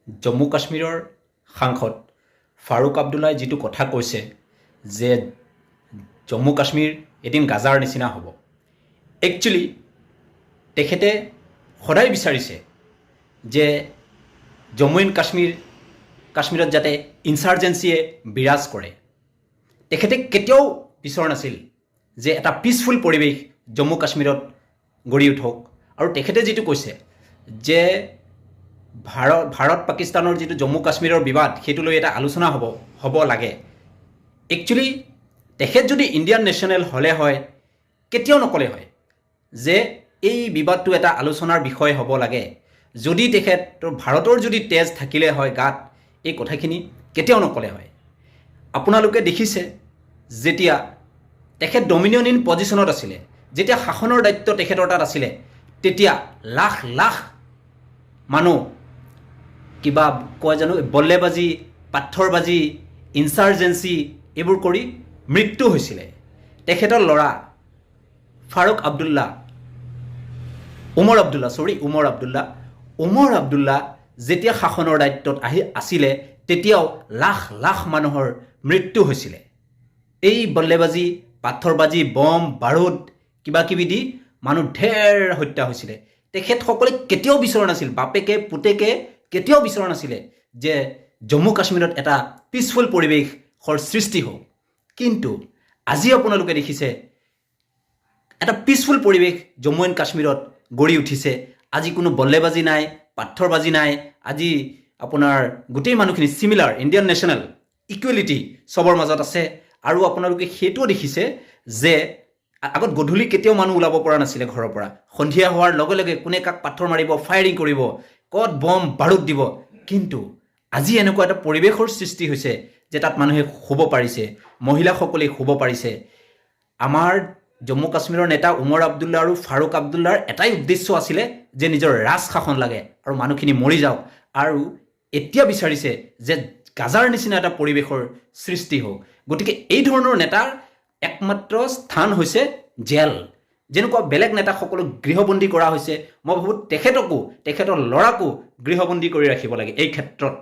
জম্মু কাশ্মীৰৰ সাংসদ ফাৰুক আব্দুল্লাই যিটো কথা কৈছে যে জম্মু কাশ্মীৰ এদিন গাজাৰ নিচিনা হ'ব, একচুৱেলি তেখেতে সদায় বিচাৰিছে যে জম্মু এণ্ড কাশ্মীৰত যাতে ইনচাৰ্জেঞ্চিয়ে বিৰাজ কৰে। তেখেতে কেতিয়াও বিচৰা নাছিল যে এটা পিচফুল পৰিৱেশ জম্মু কাশ্মীৰত গঢ়ি উঠক। আৰু তেখেতে যিটো কৈছে যে ভাৰত পাকিস্তানৰ যিটো জম্মু কাশ্মীৰৰ বিবাদ সেইটো লৈ এটা আলোচনা হ'ব লাগে, একচুৱেলি তেখেত যদি ইণ্ডিয়ান নেশ্যনেল হ'লে হয় কেতিয়াও নকলে হয় যে এই বিবাদটো এটা আলোচনাৰ বিষয় হ'ব লাগে। যদি তেখেতৰ ভাৰতৰ যদি তেজ থাকিলে হয় গাত, এই কথাখিনি কেতিয়াও নকলে হয়। আপোনালোকে দেখিছে যেতিয়া তেখেত ডমিনিয়ন ইন পজিশ্যনত আছিলে, যেতিয়া শাসনৰ দায়িত্ব তেখেতৰ তাত আছিলে, তেতিয়া লাখ লাখ মানুহ কিবা কয় জানো বল্লেবাজি, পাথৰবাজি, ইনচাৰ্জেঞ্চি এইবোৰ কৰি মৃত্যু হৈছিলে। তেখেতৰ ল'ৰা ফাৰুক আব্দুল্লা, উমৰ আব্দুল্লা যেতিয়া শাসনৰ দায়িত্বত আছিলে তেতিয়াও লাখ লাখ মানুহৰ মৃত্যু হৈছিলে। এই বল্লেবাজি, পাথৰবাজি, বম বাৰুদ কিবা কিবি দি মানুহ ঢেৰ হত্যা হৈছিলে। তেখেতসকলে কেতিয়াও বিচৰা নাছিল, বাপেকে পুতেকে কেতিয়াও বিচৰা নাছিলে যে জম্মু কাশ্মীৰত এটা পিচফুল পৰিৱেশৰ সৃষ্টি হওক। কিন্তু আজি আপোনালোকে দেখিছে এটা পিচফুল পৰিৱেশ জম্মু এণ্ড কাশ্মীৰত গঢ়ি উঠিছে। আজি কোনো বল্লেবাজি নাই, পাথৰবাজি নাই। আজি আপোনাৰ গোটেই মানুহখিনি চিমিলাৰ, ইণ্ডিয়ান নেশ্যনেল ইকুৱেলিটি চবৰ মাজত আছে। আৰু আপোনালোকে সেইটোও দেখিছে যে আগত গধূলি কেতিয়াও মানুহ ওলাব পৰা নাছিলে ঘৰৰ পৰা। সন্ধিয়া হোৱাৰ লগে লগে কোনে কাক পাথৰ মাৰিব, ফায়াৰিং কৰিব, ক'ত বম বাৰুদ দিব। কিন্তু আজি এনেকুৱা এটা পৰিৱেশৰ সৃষ্টি হৈছে যে তাত মানুহে শুব পাৰিছে, মহিলাসকলে শুব পাৰিছে। আমাৰ জম্মু কাশ্মীৰৰ নেতা উমৰ আব্দুল্লা আৰু ফাৰুক আব্দুল্লাৰ এটাই উদ্দেশ্য আছিলে যে নিজৰ ৰাজ শাসন লাগে আৰু মানুহখিনি মৰি যাওক। আৰু এতিয়া বিচাৰিছে যে গাজাৰ নিচিনা এটা পৰিৱেশৰ সৃষ্টি হওক। গতিকে এই ধৰণৰ নেতাৰ একমাত্ৰ স্থান হৈছে জেল। যেনেকুৱা বেলেগ নেতাসকলক গৃহবন্দী কৰা হৈছে, মই ভাবোঁ তেখেতকো, তেখেতৰ ল'ৰাকো গৃহবন্দী কৰি ৰাখিব লাগে এই ক্ষেত্ৰত।